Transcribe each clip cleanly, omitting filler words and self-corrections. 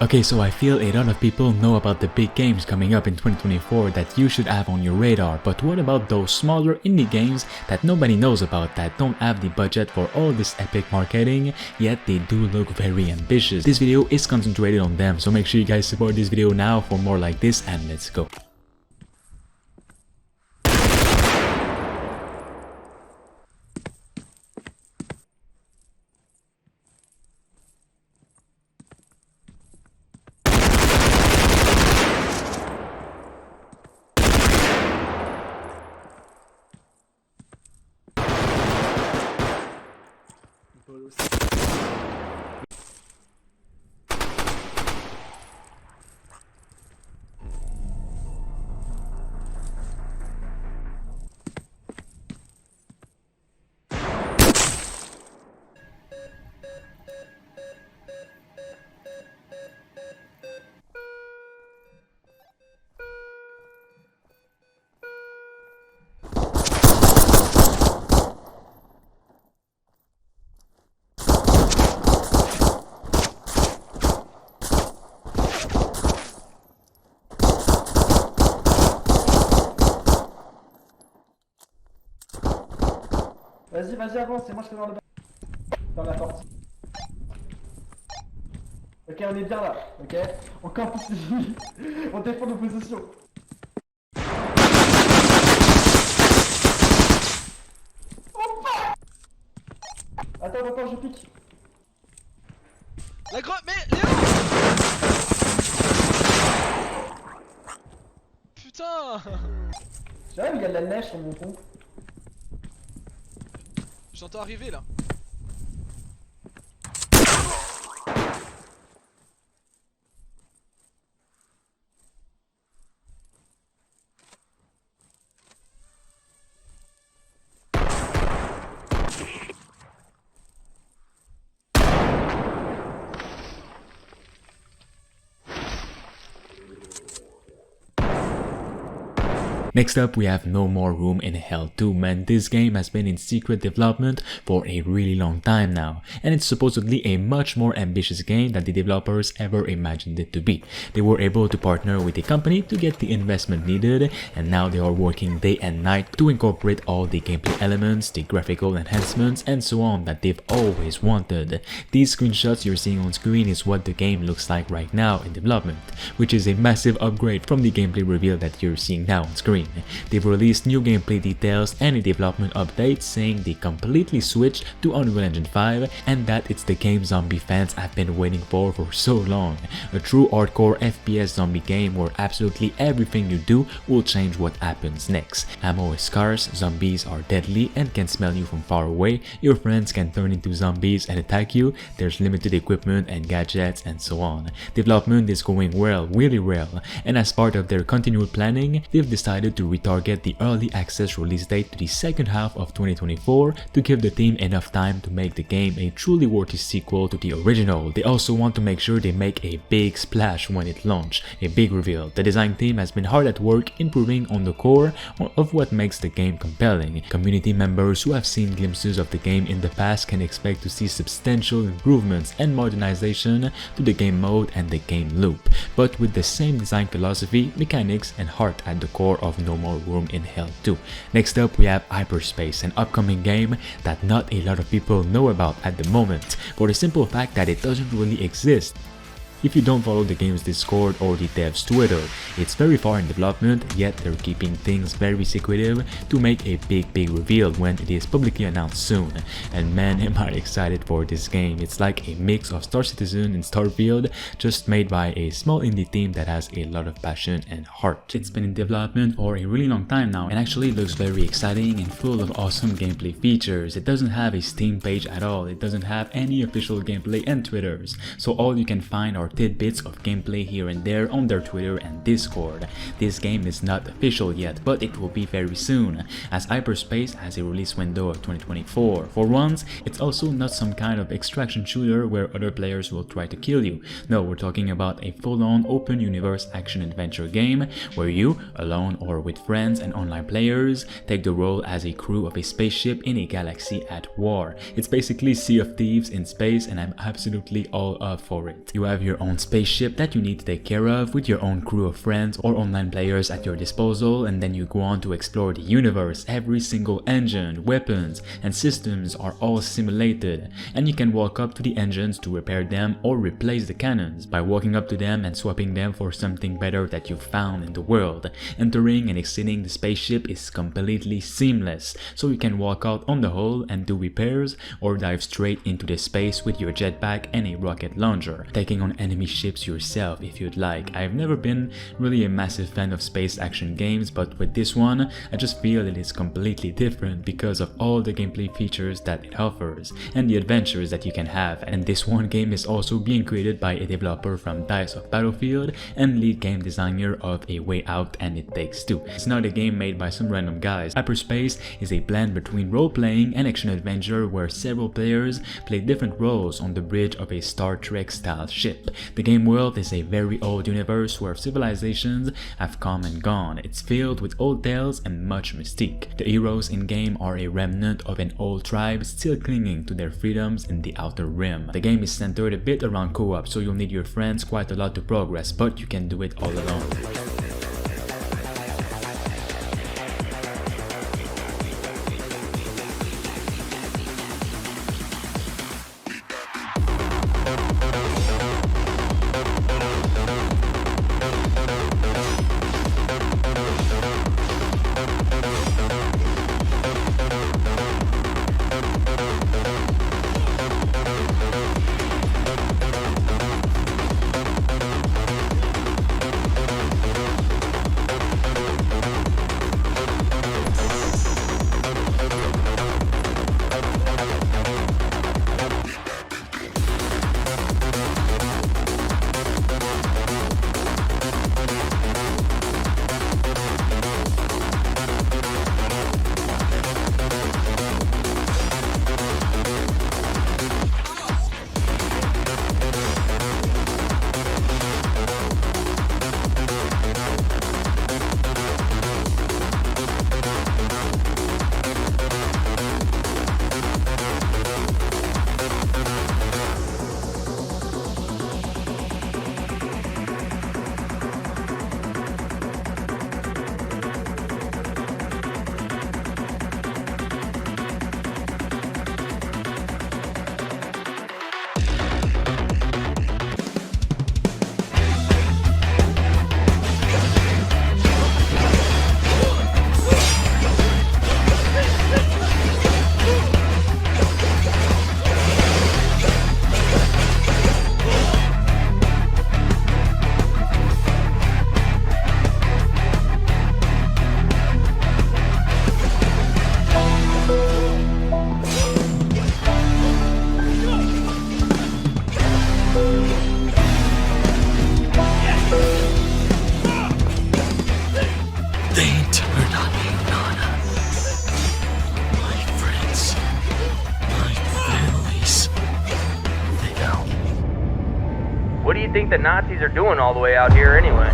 Okay, so I feel a lot of people know about the big games coming up in 2024 that you should have on your radar, but what about those smaller indie games that nobody knows about, that don't have the budget for all this epic marketing, yet they do look very ambitious? This video is concentrated on them, so make sure you guys support this video now for more like this, and let's go. Vas-y, avance, c'est moi je te dans la porte. Ok, on est bien là, ok. On campe ici, on défend nos positions. Oh fuck! Attends, je pique. La grotte, mais Léo! Putain! J'arrive, il y a de la neige sur mon pont. J'entends arriver là. Next up, we have No More Room in Hell 2. Man, this game has been in secret development for a really long time now, and it's supposedly a much more ambitious game than the developers ever imagined it to be. They were able to partner with a company to get the investment needed, and now they are working day and night to incorporate all the gameplay elements, the graphical enhancements, and so on that they've always wanted. These screenshots you're seeing on screen is what the game looks like right now in development, which is a massive upgrade from the gameplay reveal that you're seeing now on screen. They've released new gameplay details and a development update saying they completely switched to Unreal Engine 5 and that it's the game zombie fans have been waiting for so long. A true hardcore FPS zombie game where absolutely everything you do will change what happens next. Ammo is scarce, zombies are deadly and can smell you from far away, your friends can turn into zombies and attack you, there's limited equipment and gadgets and so on. Development is going well, really well, and as part of their continued planning, they've decided to retarget the early access release date to the second half of 2024 to give the team enough time to make the game a truly worthy sequel to the original. They also want to make sure they make a big splash when it launches, a big reveal. The design team has been hard at work improving on the core of what makes the game compelling. Community members who have seen glimpses of the game in the past can expect to see substantial improvements and modernization to the game mode and the game loop, but with the same design philosophy, mechanics, and heart at the core of No More Room in Hell 2. Next up, we have Hyperspace, an upcoming game that not a lot of people know about at the moment, for the simple fact that it doesn't really exist. If you don't follow the game's Discord or the dev's Twitter, it's very far in development, yet they're keeping things very secretive to make a big reveal when it is publicly announced soon. And man, am I excited for this game. It's like a mix of Star Citizen and Starfield, just made by a small indie team that has a lot of passion and heart. It's been in development for a really long time now and actually looks very exciting and full of awesome gameplay features. It doesn't have a Steam page at all, it doesn't have any official gameplay and Twitters, so all you can find are tidbits of gameplay here and there on their Twitter and Discord. This game is not official yet, but it will be very soon, as Hyperspace has a release window of 2024. For once, it's also not some kind of extraction shooter where other players will try to kill you. No, we're talking about a full-on open universe action-adventure game where you, alone or with friends and online players, take the role as a crew of a spaceship in a galaxy at war. It's basically Sea of Thieves in space and I'm absolutely all up for it. You have your your own spaceship that you need to take care of with your own crew of friends or online players at your disposal, and then you go on to explore the universe. Every single engine, weapons, and systems are all simulated, and you can walk up to the engines to repair them or replace the cannons by walking up to them and swapping them for something better that you found in the world. Entering and exiting the spaceship is completely seamless, so you can walk out on the hull and do repairs or dive straight into the space with your jetpack and a rocket launcher, taking on enemy ships yourself if you'd like. I've never been really a massive fan of space action games, but with this one I just feel it is completely different because of all the gameplay features that it offers and the adventures that you can have. And this one game is also being created by a developer from DICE of Battlefield and lead game designer of A Way Out and It Takes Two. It's not a game made by some random guys. Hyperspace is a blend between role-playing and action-adventure where several players play different roles on the bridge of a Star Trek style ship. The game world is a very old universe where civilizations have come and gone. It's filled with old tales and much mystique. The heroes in-game are a remnant of an old tribe still clinging to their freedoms in the Outer Rim. The game is centered a bit around co-op, so you'll need your friends quite a lot to progress, but you can do it all alone. What do you think the Nazis are doing all the way out here anyway?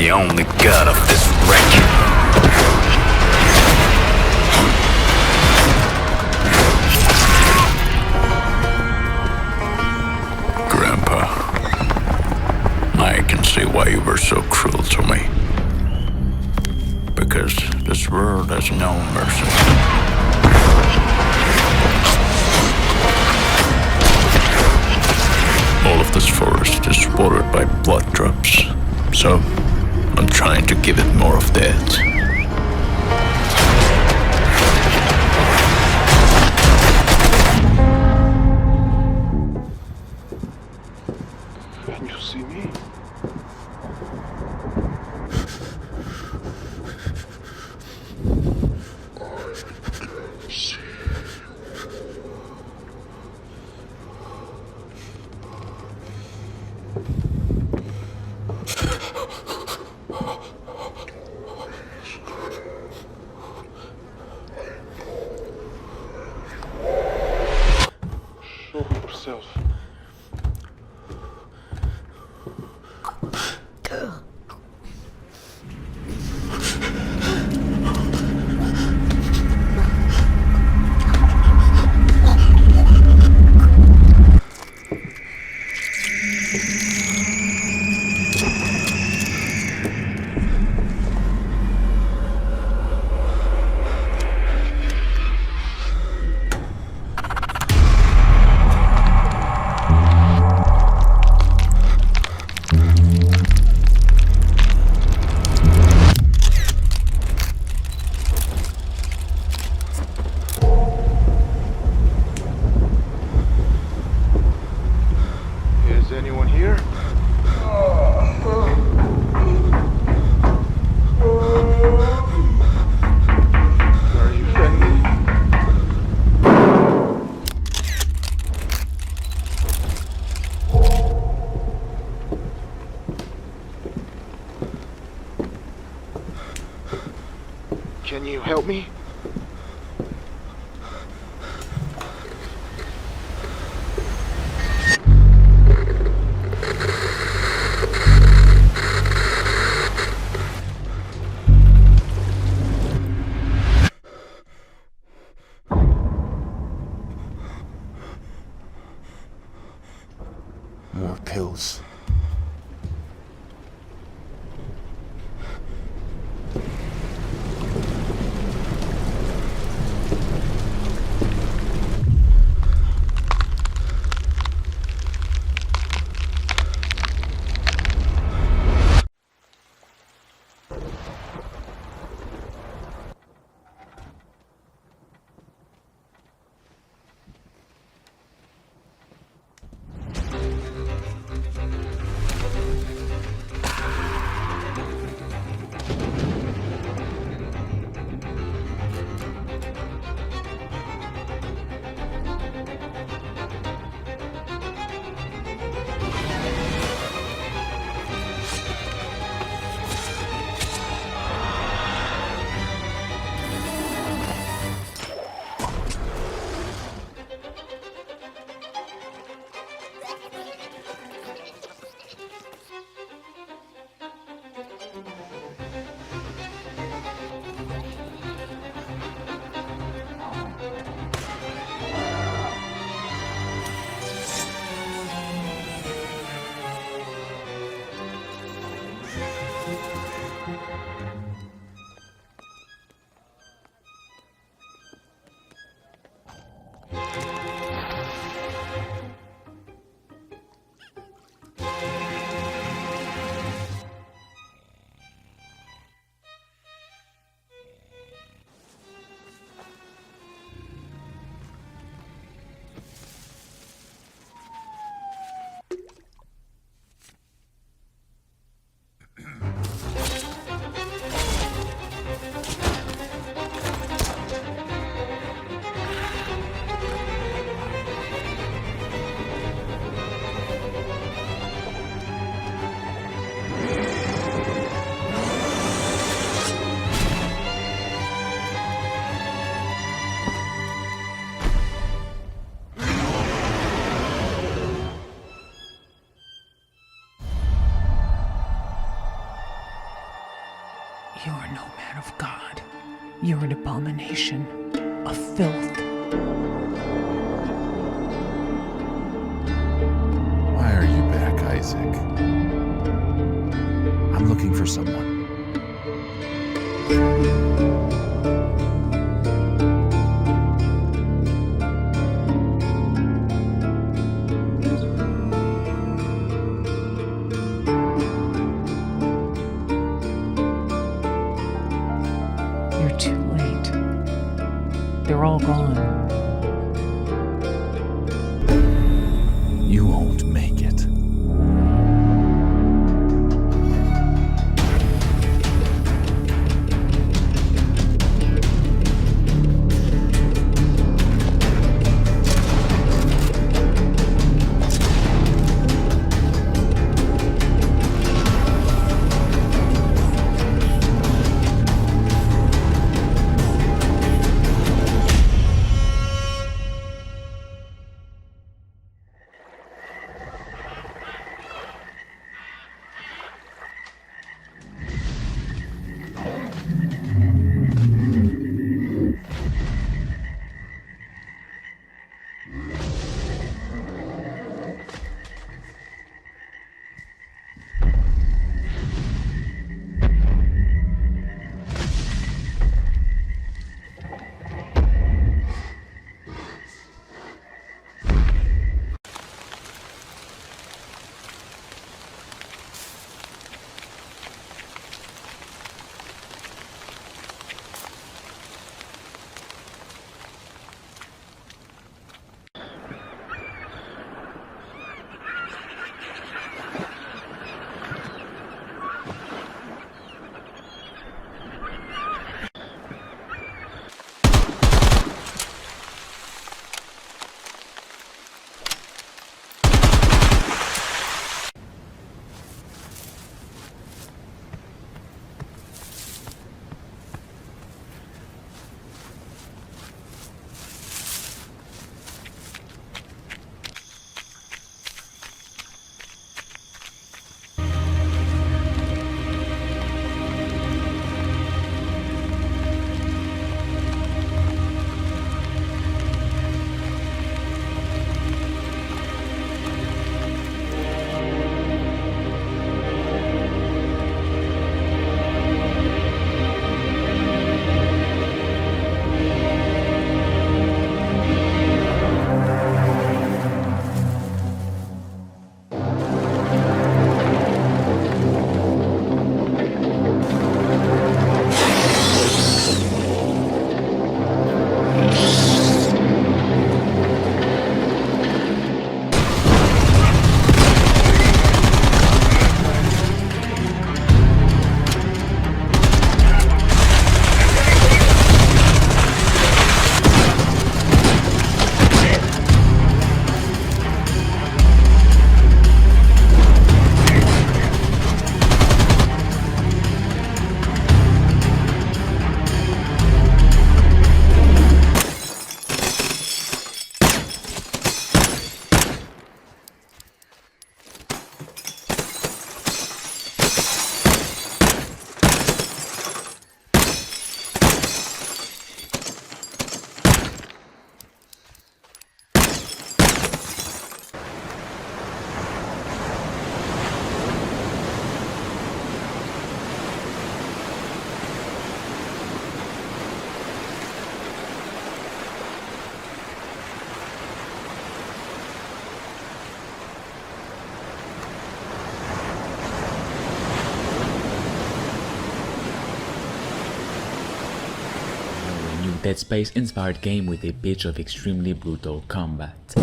the only god of this wreck. Grandpa, I can see why you were so cruel to me. Because this world has no mercy. All of this forest is watered by blood drops, so I'm trying to give it more of that. Can you see me? Show yourself. Is anyone here? Are you friendly? Can you help me? More pills. You are no man of God. You're an abomination, a filth. Why are you back, Isaac? I'm looking for someone. You're too late. They're all gone. You won't make it. Dead Space inspired game with a pitch of extremely brutal combat.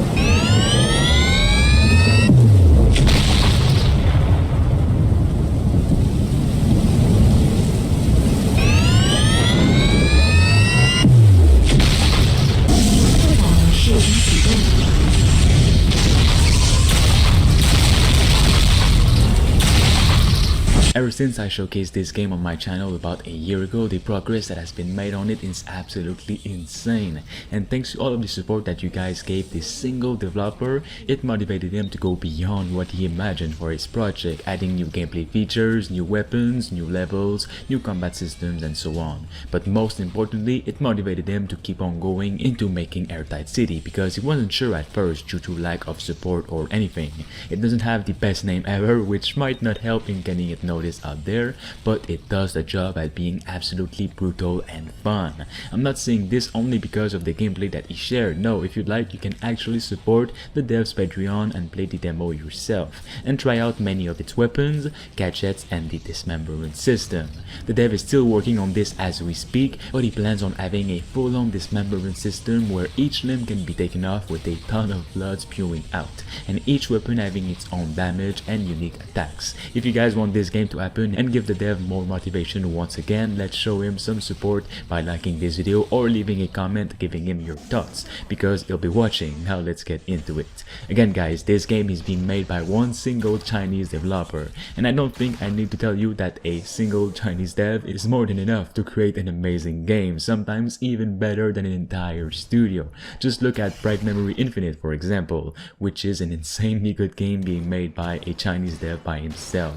Ever since I showcased this game on my channel about a year ago, the progress that has been made on it is absolutely insane. And thanks to all of the support that you guys gave this single developer, it motivated him to go beyond what he imagined for his project, adding new gameplay features, new weapons, new levels, new combat systems, and so on. But most importantly, it motivated him to keep on going into making Airtight City, because he wasn't sure at first due to lack of support or anything. It doesn't have the best name ever, which might not help in getting it noticed out there, but it does the job at being absolutely brutal and fun. I'm not saying this only because of the gameplay that he shared. No, if you'd like, you can actually support the dev's Patreon and play the demo yourself and try out many of its weapons, gadgets, and the dismemberment system. The dev is still working on this as we speak, but he plans on having a full-on dismemberment system where each limb can be taken off with a ton of blood spewing out, and each weapon having its own damage and unique attacks. If you guys want this game to happen and give the dev more motivation once again, let's show him some support by liking this video or leaving a comment giving him your thoughts, because he'll be watching. Now let's get into it. Again guys, this game is being made by one single Chinese developer, and I don't think I need to tell you that a single Chinese dev is more than enough to create an amazing game, sometimes even better than an entire studio. Just look at Bright Memory Infinite for example, which is an insanely good game being made by a Chinese dev by himself.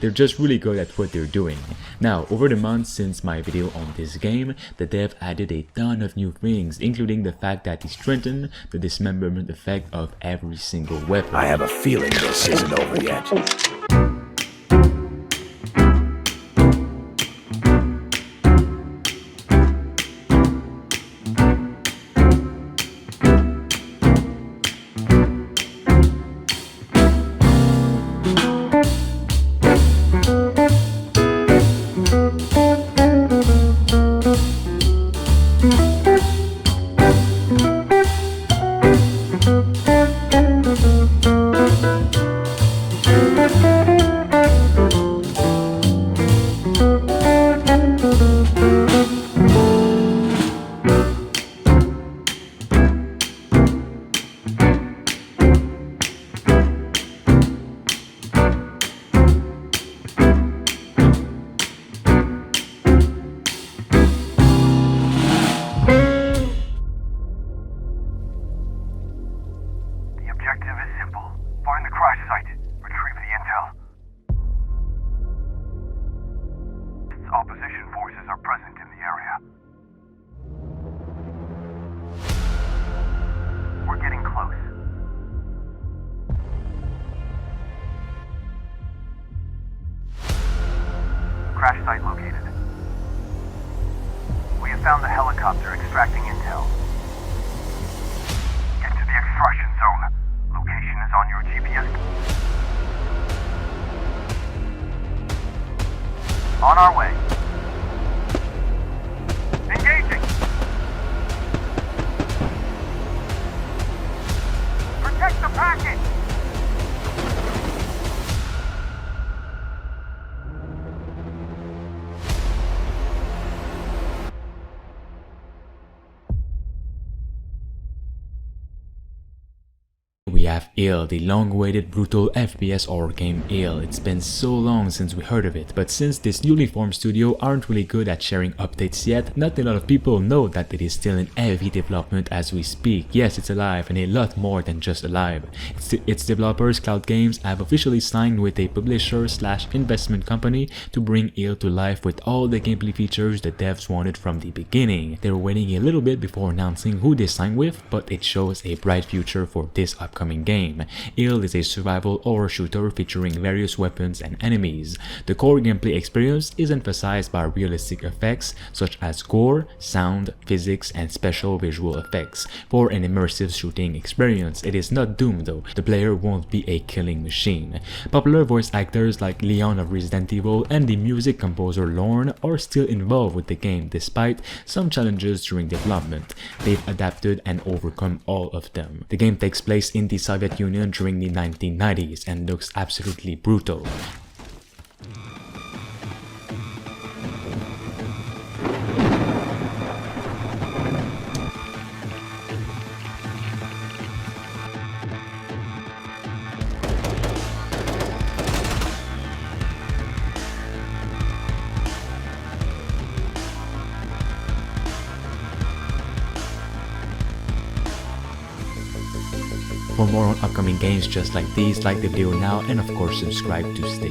They're just really good at what they're doing. Now, over the months since my video on this game, the dev added a ton of new things, including the fact that he strengthened the dismemberment effect of every single weapon. I have a feeling this isn't over yet. Opposition forces are present in the area. We're getting close. Crash site located. We have found the helicopter extracting intel. Get to the extraction zone. Location is on your GPS. On our way. Engaging! Protect the package! We have Ill, the long-awaited brutal FPS horror game Ill. It's been so long since we heard of it, but since this newly formed studio aren't really good at sharing updates yet, not a lot of people know that it is still in heavy development as we speak. Yes, it's alive, and a lot more than just alive. Its developers, Cloud Games, have officially signed with a publisher/investment company to bring Ill to life with all the gameplay features the devs wanted from the beginning. They were waiting a little bit before announcing who they signed with, but it shows a bright future for this upcoming game. Ill is a survival horror shooter featuring various weapons and enemies. The core gameplay experience is emphasized by realistic effects such as gore, sound, physics, and special visual effects. For an immersive shooting experience, it is not doomed though. The player won't be a killing machine. Popular voice actors like Leon of Resident Evil and the music composer Lorne are still involved with the game despite some challenges during development. They've adapted and overcome all of them. The game takes place in the Soviet Union during the 1990s and looks absolutely brutal. For more on upcoming games just like these, like the video now, and of course subscribe to stay.